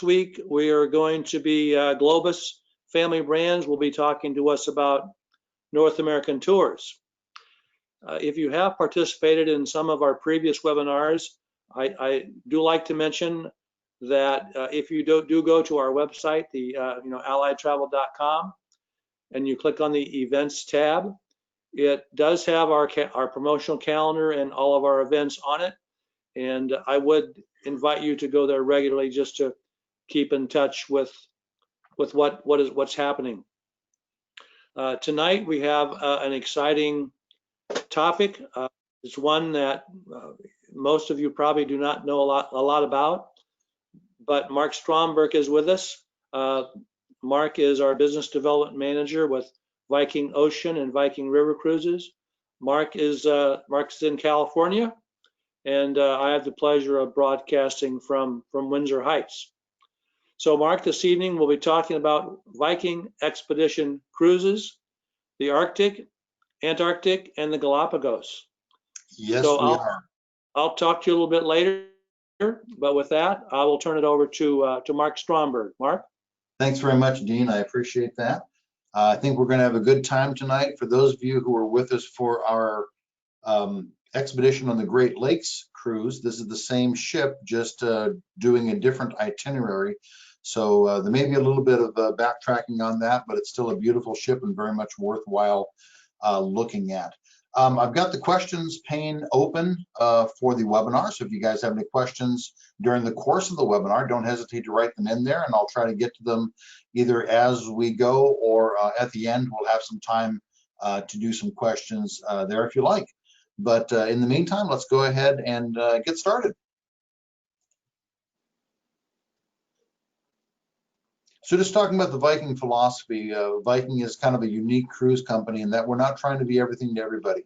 next week, we are going to be, Globus Family Brands will be talking to us about North American tours. If you have participated in some of our previous webinars, I do like to mention that if you do go to our website, the alliedtravel.com, and you click on the events tab, it does have our promotional calendar and all of our events on it. And I would invite you to go there regularly just to keep in touch with what's happening. Tonight we have an exciting topic. It's one that most of you probably do not know a lot about, but Mark Stromberg is with us. Mark is our business development manager with Viking Ocean and Viking River Cruises. Mark's in California, and I have the pleasure of broadcasting from Windsor Heights. So Mark, this evening we'll be talking about Viking Expedition Cruises, the Arctic, Antarctic, and the Galapagos. Yes, so we are. I'll talk to you a little bit later, but with that, I will turn it over to Mark Stromberg. Mark? Thanks very much, Dean. I appreciate that. I think we're going to have a good time tonight. For those of you who are with us for our expedition on the Great Lakes cruise, this is the same ship, just doing a different itinerary. So there may be a little bit of backtracking on that, but it's still a beautiful ship and very much worthwhile looking at. I've got the questions pane open for the webinar. So if you guys have any questions during the course of the webinar, don't hesitate to write them in there, and I'll try to get to them either as we go or at the end. We'll have some time to do some questions there if you like. But in the meantime, let's go ahead and get started. So just talking about the Viking philosophy, Viking is kind of a unique cruise company in that we're not trying to be everything to everybody.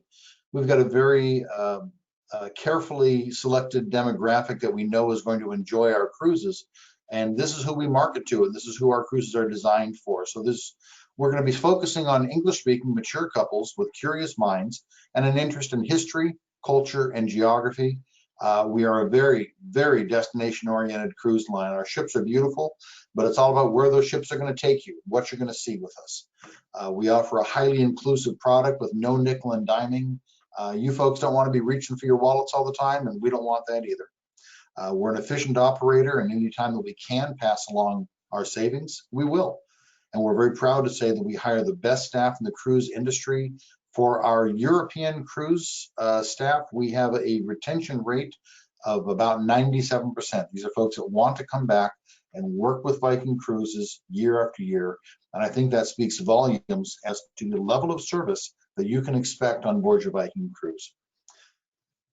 We've got a very carefully selected demographic that we know is going to enjoy our cruises. And this is who we market to, and this is who our cruises are designed for. So we're going to be focusing on English-speaking mature couples with curious minds and an interest in history, culture, and geography. We are a very, very destination-oriented cruise line. Our ships are beautiful, but it's all about where those ships are going to take you, what you're going to see with us. We offer a highly inclusive product with no nickel and diming. You folks don't want to be reaching for your wallets all the time, and we don't want that either. We're an efficient operator, and anytime that we can pass along our savings, we will. And we're very proud to say that we hire the best staff in the cruise industry. For our European cruise staff, we have a retention rate of about 97%. These are folks that want to come back and work with Viking Cruises year after year. And I think that speaks volumes as to the level of service that you can expect on board your Viking cruise.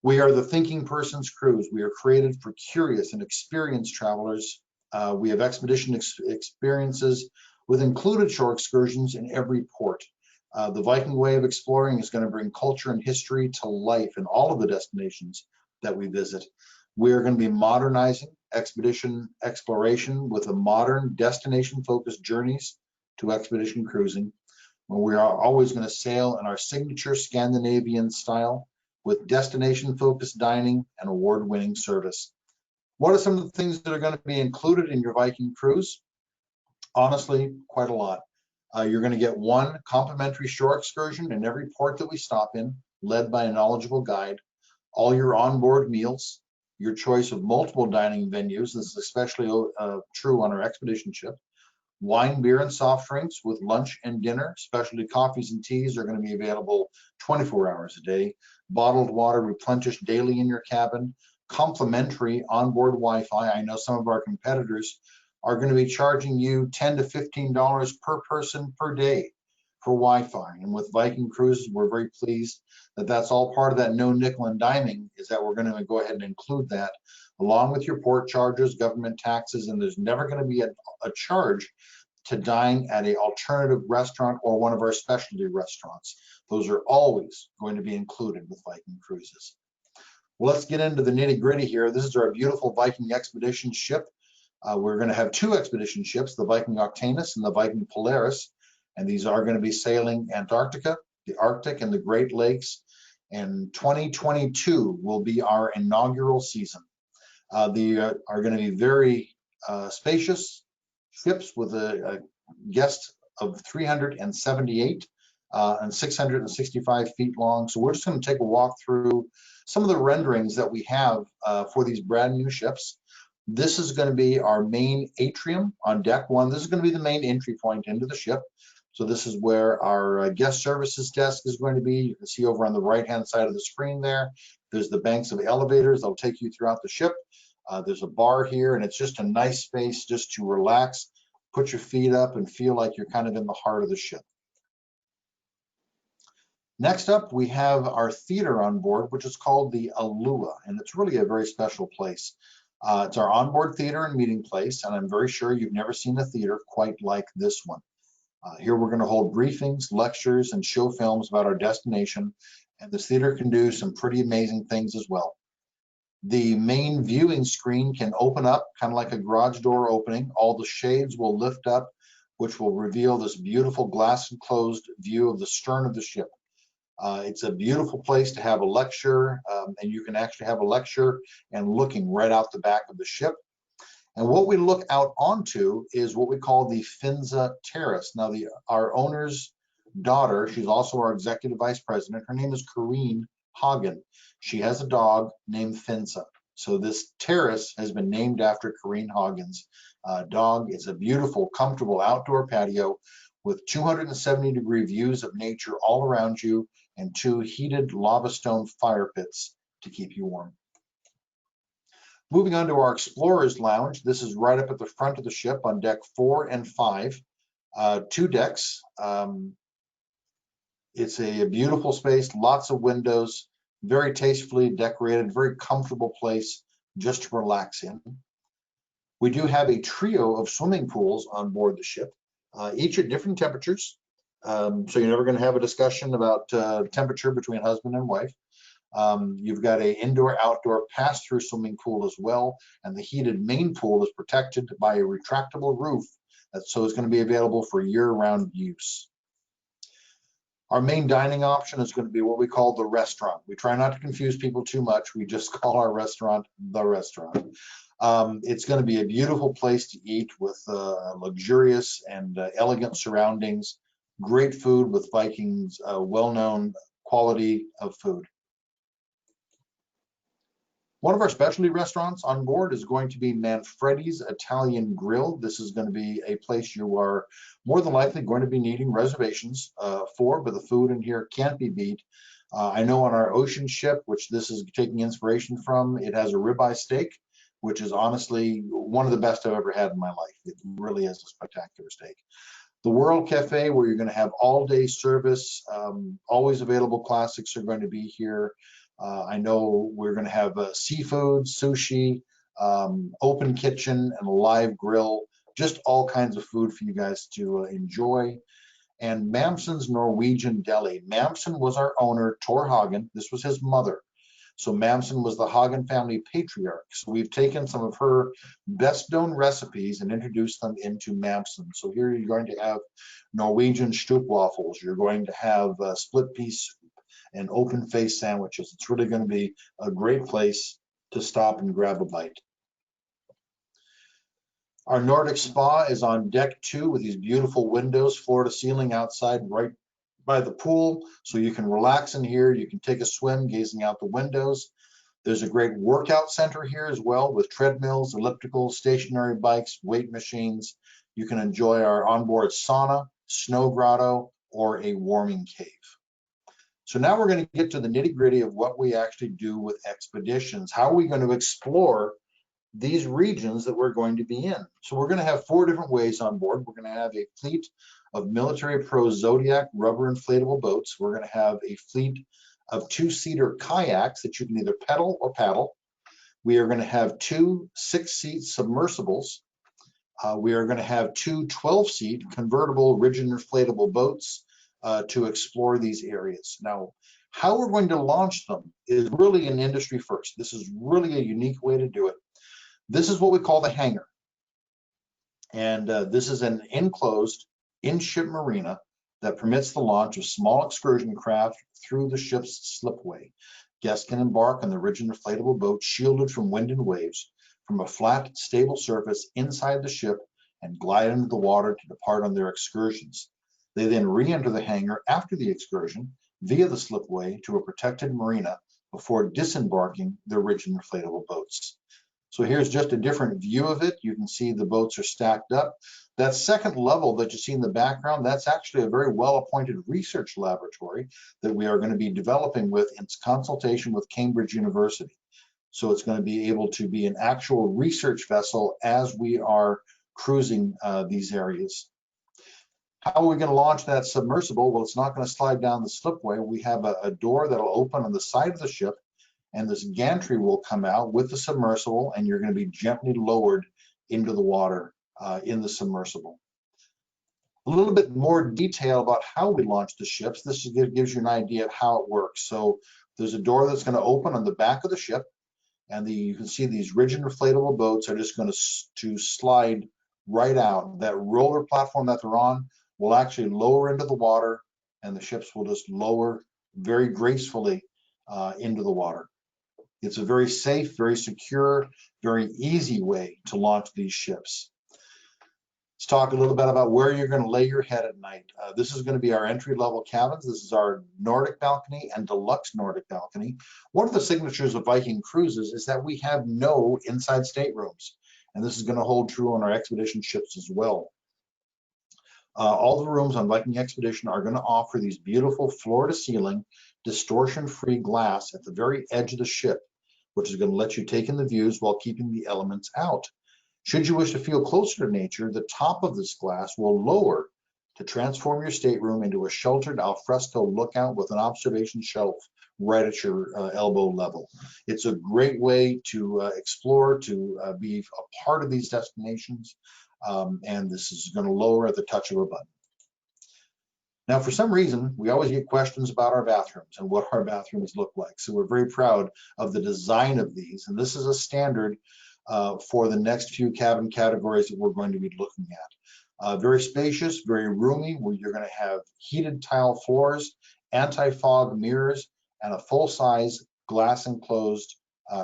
We are the thinking person's cruise. We are created for curious and experienced travelers. We have expedition experiences with included shore excursions in every port. The Viking way of exploring is going to bring culture and history to life in all of the destinations that we visit. We are going to be modernizing expedition exploration with a modern destination-focused journeys to expedition cruising, where we are always going to sail in our signature Scandinavian style with destination-focused dining and award-winning service. What are some of the things that are going to be included in your Viking cruise? Honestly, quite a lot. You're going to get one complimentary shore excursion in every port that we stop in, led by a knowledgeable guide. All your onboard meals, your choice of multiple dining venues. This is especially true on our expedition ship. Wine, beer, and soft drinks with lunch and dinner. Specialty coffees and teas are going to be available 24 hours a day. Bottled water replenished daily in your cabin. Complimentary onboard Wi-Fi. I know some of our competitors are going to be charging you $10 to $15 per person per day for Wi-Fi. And with Viking Cruises, we're very pleased that that's all part of that no nickel and diming, is that we're going to go ahead and include that along with your port charges, government taxes, and there's never going to be a charge to dine at an alternative restaurant or one of our specialty restaurants. Those are always going to be included with Viking Cruises. Well, let's get into the nitty-gritty here. This is our beautiful Viking expedition ship. We're going to have two expedition ships, the Viking Octanus and the Viking Polaris, and these are going to be sailing Antarctica, the Arctic, and the Great Lakes. And 2022 will be our inaugural season. They are going to be very spacious ships with a guest of 378 and 665 feet long. So we're just going to take a walk through some of the renderings that we have for these brand new ships. This is going to be our main atrium on deck one. This is going to be the main entry point into the ship. So this is where our guest services desk is going to be. You can see over on the right-hand side of the screen there, there's the banks of elevators that'll take you throughout the ship. There's a bar here, and it's just a nice space just to relax, put your feet up, and feel like you're kind of in the heart of the ship. Next up, we have our theater on board, which is called the Alua, and it's really a very special place. It's our onboard theater and meeting place, and I'm very sure you've never seen a theater quite like this one. Here we're going to hold briefings, lectures, and show films about our destination, and this theater can do some pretty amazing things as well. The main viewing screen can open up, kind of like a garage door opening. All the shades will lift up, which will reveal this beautiful glass enclosed view of the stern of the ship. It's a beautiful place to have a lecture, and you can actually have a lecture and looking right out the back of the ship. And what we look out onto is what we call the Finza Terrace. Now, our owner's daughter, she's also our executive vice president. Her name is Corrine Hagen. She has a dog named Finza. So this terrace has been named after Corrine Hagen's dog. It's a beautiful, comfortable outdoor patio with 270-degree views of nature all around you and 2 heated lava stone fire pits to keep you warm. Moving on to our Explorer's Lounge. This is right up at the front of the ship on deck 4 and 5. 2 decks. It's a beautiful space, lots of windows, very tastefully decorated, very comfortable place just to relax in. We do have a trio of swimming pools on board the ship, each at different temperatures. So you're never going to have a discussion about temperature between husband and wife. You've got an indoor-outdoor pass-through swimming pool as well, and the heated main pool is protected by a retractable roof, so it's going to be available for year-round use. Our main dining option is going to be what we call the restaurant. We try not to confuse people too much. We just call our restaurant the restaurant. It's going to be a beautiful place to eat with luxurious and elegant surroundings, great food with Viking's well-known quality of food. One of our specialty restaurants on board is going to be Manfredi's Italian Grill. This is going to be a place you are more than likely going to be needing reservations for, but the food in here can't be beat. I know on our ocean ship, which this is taking inspiration from, it has a ribeye steak, which is honestly one of the best I've ever had in my life. It really is a spectacular steak. The World Cafe, where you're going to have all-day service, always available classics are going to be here. I know we're going to have seafood, sushi, open kitchen, and a live grill, just all kinds of food for you guys to enjoy. And Mamsen's Norwegian Deli. Mamsen was our owner, Tor Hagen. This was his mother. So Mamsen was the Hagen family patriarch. So we've taken some of her best known recipes and introduced them into Mamsen. So here you're going to have Norwegian stroopwafels. You're going to have split piece and open face sandwiches. It's really going to be a great place to stop and grab a bite. Our Nordic Spa is on deck 2 with these beautiful windows, floor to ceiling outside right by the pool. So you can relax in here. You can take a swim gazing out the windows. There's a great workout center here as well with treadmills, ellipticals, stationary bikes, weight machines. You can enjoy our onboard sauna, snow grotto, or a warming cave. So now we're going to get to the nitty-gritty of what we actually do with expeditions. How are we going to explore these regions that we're going to be in? So we're going to have 4 different ways on board. We're going to have a fleet of Military Pro Zodiac rubber inflatable boats. We're going to have a fleet of 2-seater kayaks that you can either pedal or paddle. We are going to have 2 6-seat submersibles. We are going to have 2 12-seat convertible rigid inflatable boats to explore these areas. Now, how we're going to launch them is really an industry first. This is really a unique way to do it. This is what we call the hangar. And this is an enclosed in-ship marina that permits the launch of small excursion craft through the ship's slipway. Guests can embark on the rigid inflatable boat shielded from wind and waves. from a flat, stable surface inside the ship and glide into the water to depart on their excursions. They then re-enter the hangar after the excursion via the slipway to a protected marina before disembarking their rigid inflatable boats. So here's just a different view of it. You can see the boats are stacked up. That second level that you see in the background, that's actually a very well-appointed research laboratory that we are going to be developing with in consultation with Cambridge University. So it's going to be able to be an actual research vessel as we are cruising these areas. How are we going to launch that submersible? Well, it's not going to slide down the slipway. We have a door that'll open on the side of the ship, and this gantry will come out with the submersible, and you're going to be gently lowered into the water in the submersible. A little bit more detail about how we launch the ships. This gives you an idea of how it works. So there's a door that's going to open on the back of the ship, and you can see these rigid inflatable boats are just going to slide right out. That roller platform that they're on will actually lower into the water, and the ships will just lower very gracefully into the water. It's a very safe, very secure, very easy way to launch these ships. Let's talk a little bit about where you're going to lay your head at night. This is going to be our entry-level cabins. This is our Nordic balcony and deluxe Nordic balcony. One of the signatures of Viking Cruises is that we have no inside staterooms, and this is going to hold true on our expedition ships as well. All the rooms on Viking Expedition are going to offer these beautiful floor-to-ceiling, distortion-free glass at the very edge of the ship, which is going to let you take in the views while keeping the elements out. Should you wish to feel closer to nature, the top of this glass will lower to transform your stateroom into a sheltered alfresco lookout with an observation shelf right at your elbow level. It's a great way to explore, to be a part of these destinations, and this is going to lower at the touch of a button. Now, for some reason, we always get questions about our bathrooms and what our bathrooms look like. So we're very proud of the design of these, and this is a standard for the next few cabin categories that we're going to be looking at. Very spacious, very roomy, where you're going to have heated tile floors, anti-fog mirrors, and a full-size glass enclosed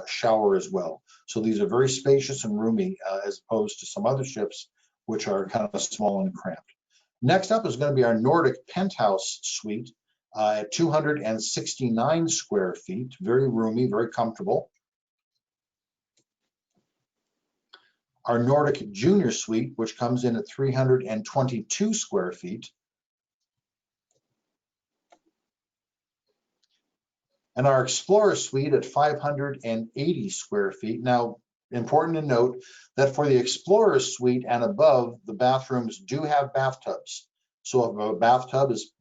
shower as well. So these are very spacious and roomy as opposed to some other ships, which are kind of small and cramped. Next up is going to be our Nordic penthouse suite at 269 square feet, very roomy, very comfortable. Our Nordic Junior Suite, which comes in at 322 square feet. And our Explorer Suite at 580 square feet. Now, important to note that for the Explorer Suite and above, the bathrooms do have bathtubs. So if a bathtub is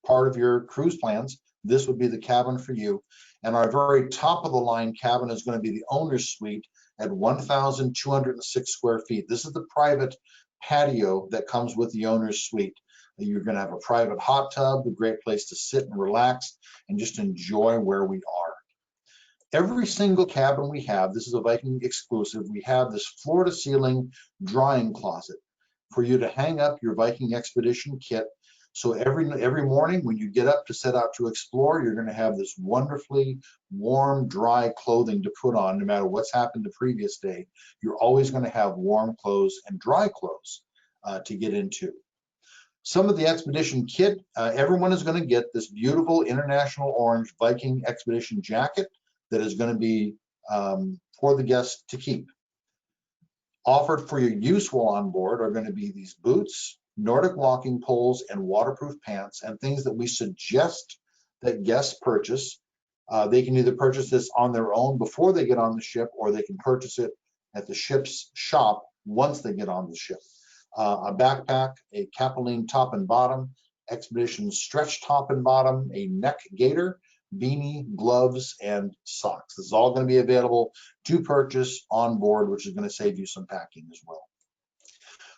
part of your cruise plans, this would be the cabin for you. And our very top of the line cabin is going to be the owner's suite at 1,206 square feet. This is the private patio that comes with the owner's suite. You're going to have a private hot tub, a great place to sit and relax and just enjoy where we are. Every single cabin we have, this is a Viking exclusive, we have this floor-to-ceiling drying closet for you to hang up your Viking Expedition kit. So every morning when you get up to set out to explore, you're going to have this wonderfully warm, dry clothing to put on no matter what's happened the previous day. You're always going to have warm clothes and dry clothes to get into. Some of the expedition kit, everyone is going to get this beautiful international orange Viking Expedition jacket that is going to be for the guests to keep. Offered for your use while on board are going to be these boots, Nordic walking poles, and waterproof pants, and things that we suggest that guests purchase. They can either purchase this on their own before they get on the ship, or they can purchase it at the ship's shop once they get on the ship. A backpack, a capelline top and bottom, expedition stretch top and bottom, a neck gaiter, beanie, gloves, and socks. This is all going to be available to purchase on board, which is going to save you some packing as well.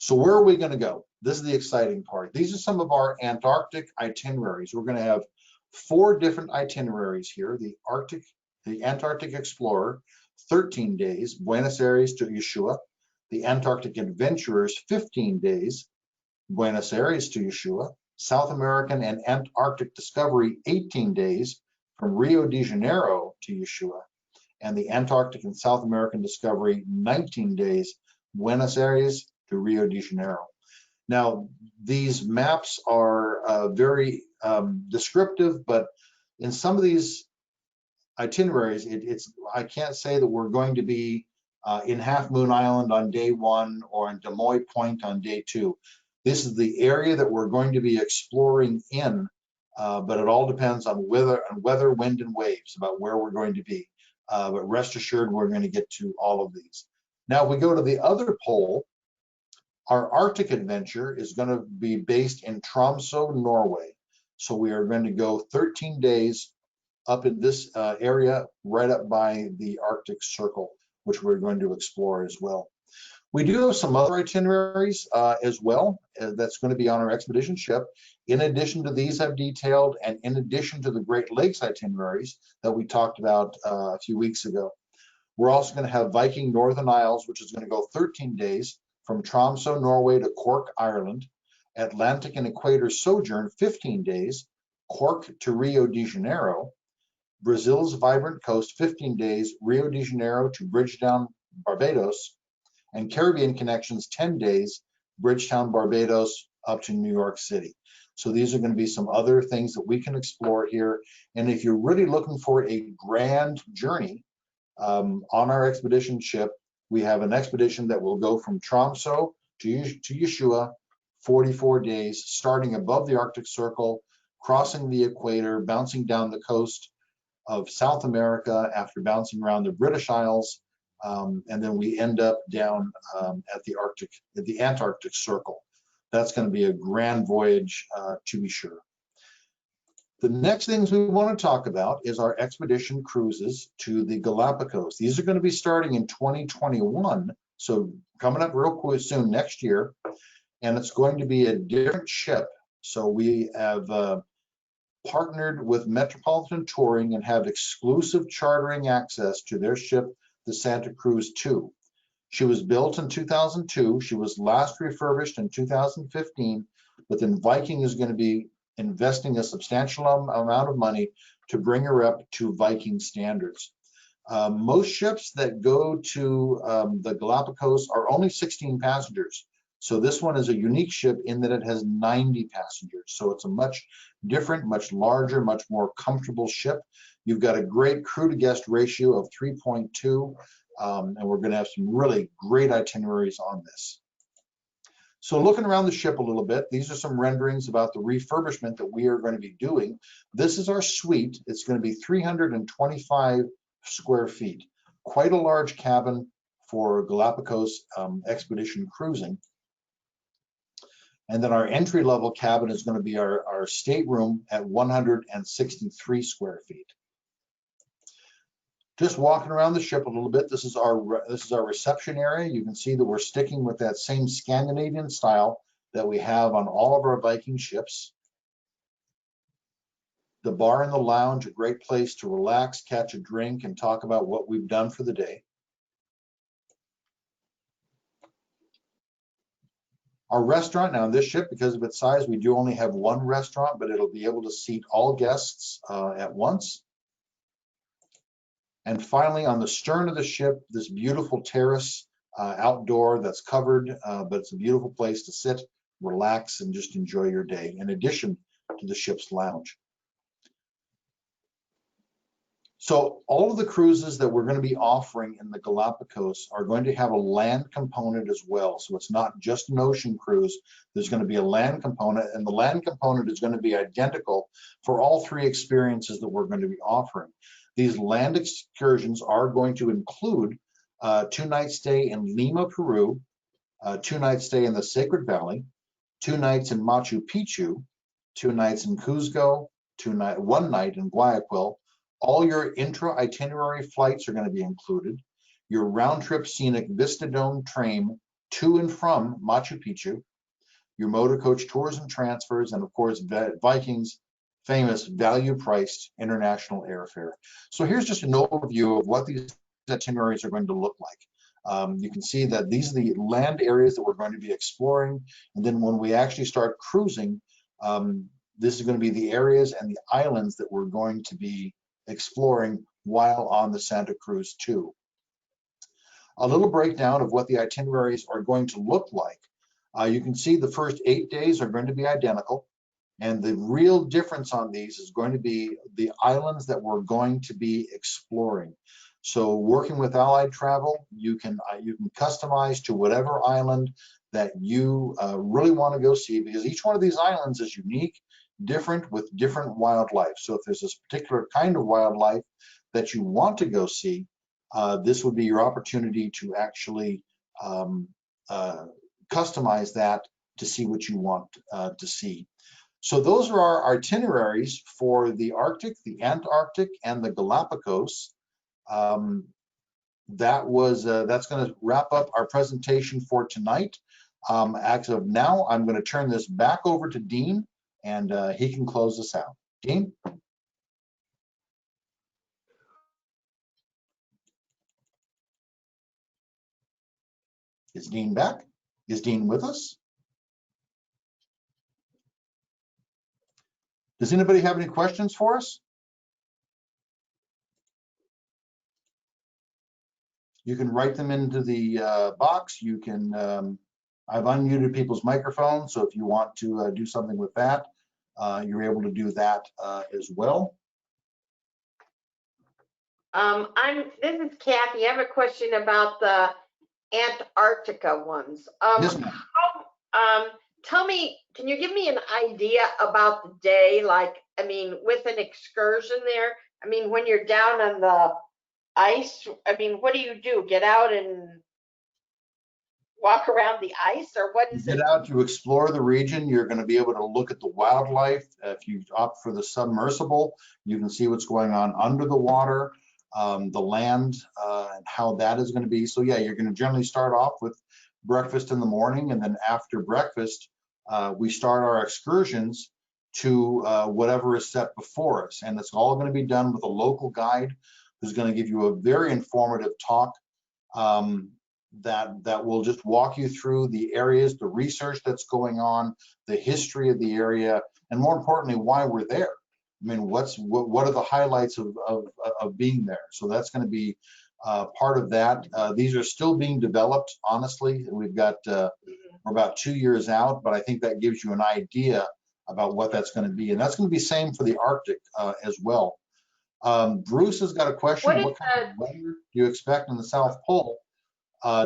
So where are we going to go? This is the exciting part. These are some of our Antarctic itineraries. We're going to have 4 different itineraries here. The Antarctic Explorer, 13 days, Buenos Aires to Ushuaia. The Antarctic Adventurers, 15 days, Buenos Aires to Ushuaia. South American and Antarctic Discovery, 18 days, from Rio de Janeiro to Ushuaia. and the Antarctic and South American discovery, 19 days, Buenos Aires to Rio de Janeiro. Now, these maps are very descriptive, but in some of these itineraries, I can't say that we're going to be in Half Moon Island on day 1 or in Des Moines Point on day 2. This is the area that we're going to be exploring in, but it all depends on weather, wind, and waves about where we're going to be. But rest assured, we're going to get to all of these. Now, if we go to the other pole, our Arctic adventure is going to be based in Tromsø, Norway. So we are going to go 13 days up in this area, right up by the Arctic Circle, which we're going to explore as well. We do have some other itineraries as well that's going to be on our expedition ship. In addition to these I've detailed, and in addition to the Great Lakes itineraries that we talked about a few weeks ago. We're also going to have Viking Northern Isles, which is going to go 13 days from Tromsø, Norway to Cork, Ireland. Atlantic and Equator Sojourn, 15 days, Cork to Rio de Janeiro. Brazil's Vibrant Coast, 15 days, Rio de Janeiro to Bridgetown, Barbados. And Caribbean Connections, 10 days, Bridgetown, Barbados, up to New York City. So these are going to be some other things that we can explore here. And if you're really looking for a grand journey on our expedition ship, we have an expedition that will go from Tromsø to Yeshua, 44 days, starting above the Arctic Circle, crossing the equator, bouncing down the coast of South America after bouncing around the British Isles, and then we end up down at the Antarctic Circle. That's going to be a grand voyage to be sure. The next things we want to talk about is our expedition cruises to the Galapagos. These are going to be starting in 2021, so coming up real quick soon next year, and it's going to be a different ship. So we have partnered with Metropolitan Touring and have exclusive chartering access to their ship, the Santa Cruz II. She was built in 2002. She was last refurbished in 2015, but then Viking is going to be investing a substantial amount of money to bring her up to Viking standards. Most ships that go to the Galapagos are only 16 passengers. So this one is a unique ship in that it has 90 passengers. So it's a much different, much larger, much more comfortable ship. You've got a great crew to guest ratio of 3.2, and we're going to have some really great itineraries on this. So looking around the ship a little bit, these are some renderings about the refurbishment that we are going to be doing. This is our suite. It's going to be 325 square feet, quite a large cabin for Galapagos expedition cruising. And then our entry-level cabin is going to be our stateroom at 163 square feet. Just walking around the ship a little bit, this is our reception area. You can see that we're sticking with that same Scandinavian style that we have on all of our Viking ships. The bar and the lounge, a great place to relax, catch a drink, and talk about what we've done for the day. Our restaurant, now on this ship, because of its size, we do only have one restaurant, but it'll be able to seat all guests at once. And finally, on the stern of the ship, this beautiful terrace outdoor that's covered, but it's a beautiful place to sit, relax, and just enjoy your day, in addition to the ship's lounge. So all of the cruises that we're going to be offering in the Galapagos are going to have a land component as well. So it's not just an ocean cruise. There's going to be a land component, and the land component is going to be identical for all three experiences that we're going to be offering. These land excursions are going to include a 2-night stay in Lima, Peru, a 2-night stay in the Sacred Valley, 2 nights in Machu Picchu, 2 nights in Cuzco, 1 night in Guayaquil. All your intra-itinerary flights are going to be included. Your round-trip scenic Vista Dome train to and from Machu Picchu, your motor coach tours and transfers, and of course, Viking's famous value-priced international airfare. So here's just an overview of what these itineraries are going to look like. You can see that these are the land areas that we're going to be exploring. And then when we actually start cruising, this is going to be the areas and the islands that we're going to be exploring while on the Santa Cruz too. A little breakdown of what the itineraries are going to look like. You can see the first 8 days are going to be identical. And the real difference on these is going to be the islands that we're going to be exploring. So working with Allied Travel, you can customize to whatever island that you really want to go see, because each one of these islands is unique, different, with different wildlife. So if there's this particular kind of wildlife that you want to go see, this would be your opportunity to actually customize that to see what you want to see. So those are our itineraries for the Arctic, the Antarctic, and the Galapagos. That's going to wrap up our presentation for tonight. As of now, I'm going to turn this back over to Dean, and he can close us out. Dean? Is Dean back? Is Dean with us? Does anybody have any questions for us? You can write them into the box. You can, I've unmuted people's microphones, so if you want to do something with that, you're able to do that as well. This is Kathy. I have a question about the Antarctica ones. Yes, ma'am. Tell me, can you give me an idea about the day? Like, I mean, with an excursion there, I mean, when you're down on the ice, I mean, what do? Get out and walk around the ice, or what is it? Get out, you explore the region. You're going to be able to look at the wildlife. If you opt for the submersible, you can see what's going on under the water, the land, and how that is going to be. So yeah, you're going to generally start off with breakfast in the morning, and then after breakfast, we start our excursions to whatever is set before us. And it's all going to be done with a local guide who's going to give you a very informative talk that will just walk you through the areas, the research that's going on, the history of the area, and more importantly, why we're there. I mean, what are the highlights of being there? So that's going to be part of that. These are still being developed, honestly. We've got, we're about 2 years out, but I think that gives you an idea about what that's going to be. And that's going to be same for the Arctic as well. Bruce has got a question. What kind of weather do you expect in the South Pole?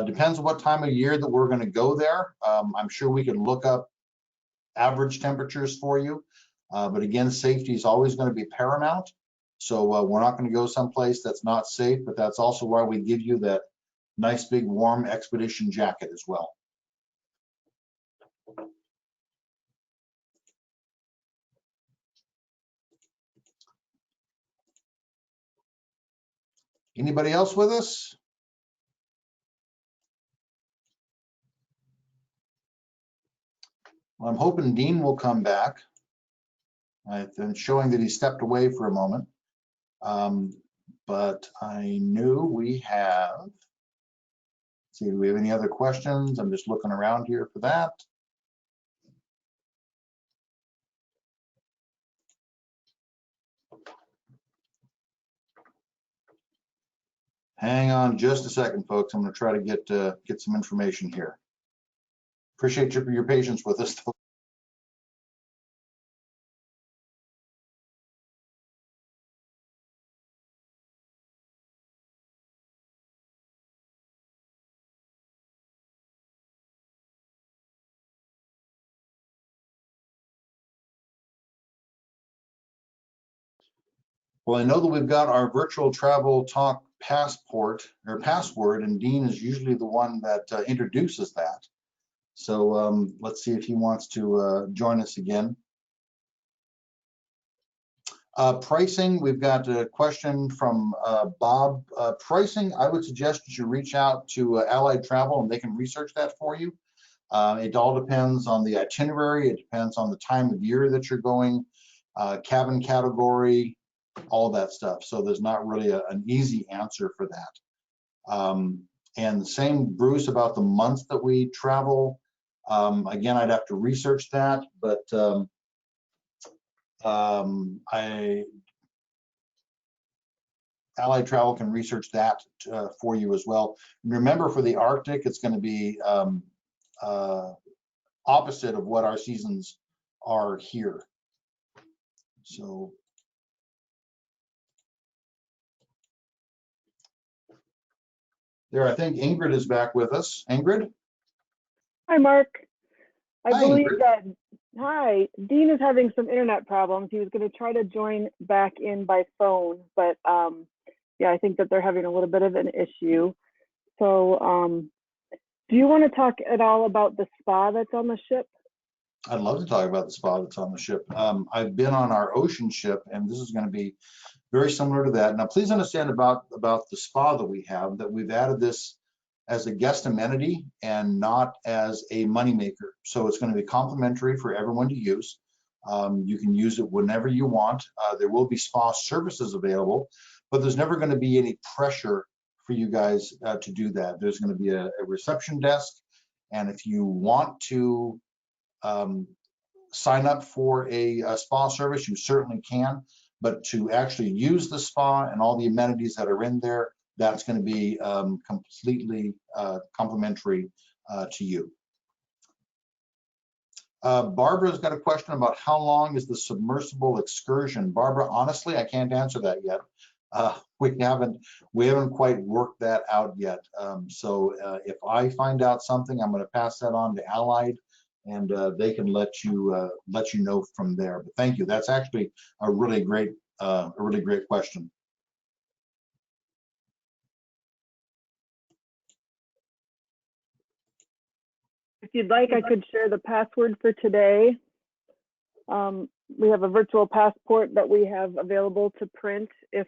Depends on what time of year that we're going to go there. I'm sure we can look up average temperatures for you. But again, safety is always going to be paramount. So we're not going to go someplace that's not safe, but that's also why we give you that nice big warm expedition jacket as well. Anybody else with us? Well, I'm hoping Dean will come back. I've been showing that he stepped away for a moment. But I knew we have, let's see, do we have any other questions? I'm just looking around here for that. Hang on just a second, folks. I'm going to try to get some information here. Appreciate your patience with us. Well, I know that we've got our virtual travel talk passport or password, and Dean is usually the one that introduces that. So let's see if he wants to join us again. Pricing, we've got a question from Bob. Pricing, I would suggest that you reach out to Allied Travel and they can research that for you. It all depends on the itinerary. It depends on the time of year that you're going, cabin category, all that stuff. So there's not really an easy answer for that. And the same, Bruce, about the months that we travel. Again, I'd have to research that, but Allied Travel can research that for you as well. And remember, for the Arctic, it's going to be opposite of what our seasons are here. So there, I think Ingrid is back with us. Ingrid? Hi, Mark. I Hi, believe Ingrid. that, hi, Dean is having some internet problems. He was going to try to join back in by phone, but yeah, I think that they're having a little bit of an issue. So do you want to talk at all about the spa that's on the ship? I'd love to talk about the spa that's on the ship. I've been on our ocean ship, and this is going to be very similar to that. Now, please understand about the spa that we have, that we've added this as a guest amenity and not as a moneymaker. So it's going to be complimentary for everyone to use. You can use it whenever you want. There will be spa services available, but there's never going to be any pressure for you guys to do that. There's going to be a reception desk, and if you want to sign up for a spa service, you certainly can. But to actually use the spa and all the amenities that are in there, that's going to be completely complimentary to you. Barbara's got a question about how long is the submersible excursion. Barbara, honestly, I can't answer that yet. We haven't quite worked that out yet. So if I find out something, I'm going to pass that on to Allied, and they can let you know from there. But thank you. That's actually a really great question. If you'd like, I could share the password for today. We have a virtual passport that we have available to print if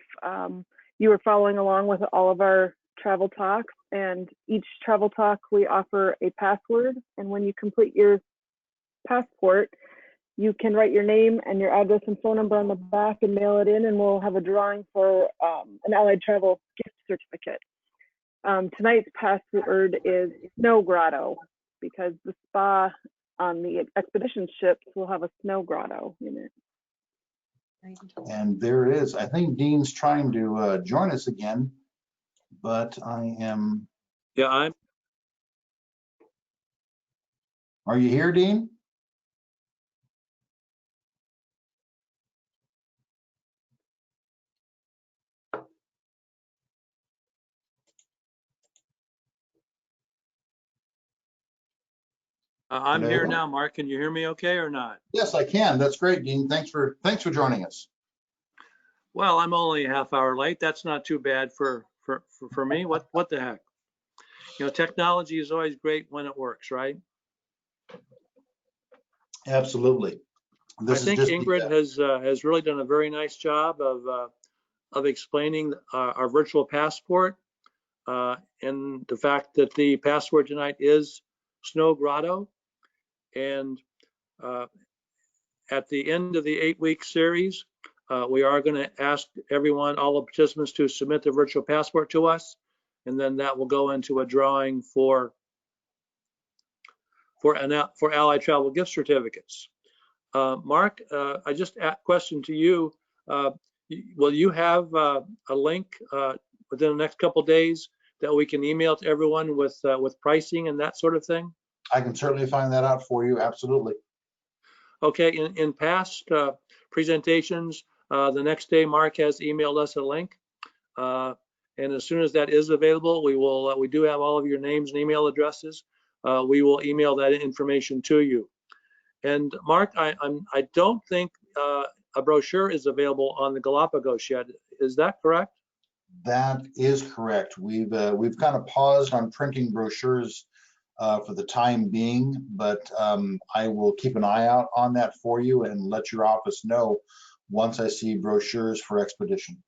you are following along with all of our travel talks. And each travel talk, we offer a password. And when you complete your passport, you can write your name and your address and phone number on the back and mail it in, and we'll have a drawing for an Allied Travel gift certificate. Tonight's password is Snow Grotto, because the spa on the expedition ships will have a snow grotto in it. And there is, I think Dean's trying to join us again, but I am. Yeah, Are you here, Dean? I'm here now, Mark. Can you hear me okay or not? Yes, I can. That's great, Dean. Thanks for joining us. Well, I'm only a half hour late. That's not too bad for me. What the heck? You know, technology is always great when it works, right? Absolutely. I think Ingrid has really done a very nice job of explaining our virtual passport and the fact that the password tonight is Snow Grotto. And at the end of the 8-week series, we are going to ask everyone, all the participants, to submit their virtual passport to us, and then that will go into a drawing for Allied Travel gift certificates. Mark, I just asked a question to you. Will you have a link within the next couple of days that we can email to everyone with pricing and that sort of thing? I can certainly find that out for you. Absolutely. Okay. In past presentations, the next day Mark has emailed us a link, and as soon as that is available, we do have all of your names and email addresses. We will email that information to you. And Mark, I don't think a brochure is available on the Galapagos yet. Is that correct? That is correct. We've kind of paused on printing brochures for the time being, but I will keep an eye out on that for you and let your office know once I see brochures for Expedition.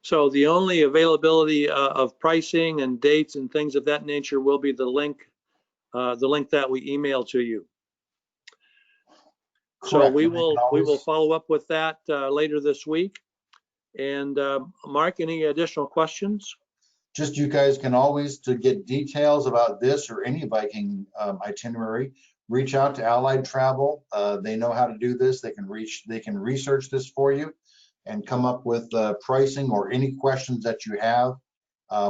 So the only availability of pricing and dates and things of that nature will be the link that we email to you. Correct. So we will follow up with that later this week. And Mark, any additional questions? Just, you guys can always, to get details about this or any Viking itinerary, reach out to Allied Travel. They know how to do this. They can research this for you, and come up with pricing or any questions that you have.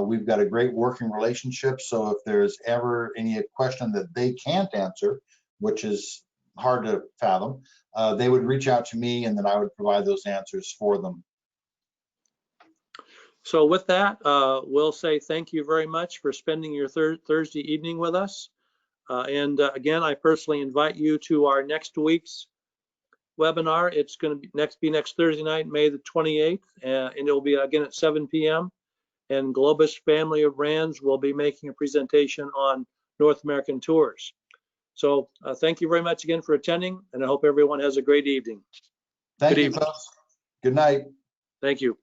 We've got a great working relationship, so if there's ever any question that they can't answer, which is hard to fathom, they would reach out to me and then I would provide those answers for them. So with that, we'll say thank you very much for spending your Thursday evening with us. And again, I personally invite you to our next week's webinar. It's going to be next Thursday night, May the 28th, and it will be again at 7 p.m. And Globus Family of Brands will be making a presentation on North American tours. So thank you very much again for attending, and I hope everyone has a great evening. Thank Good you, evening. folks. Good night. Thank you.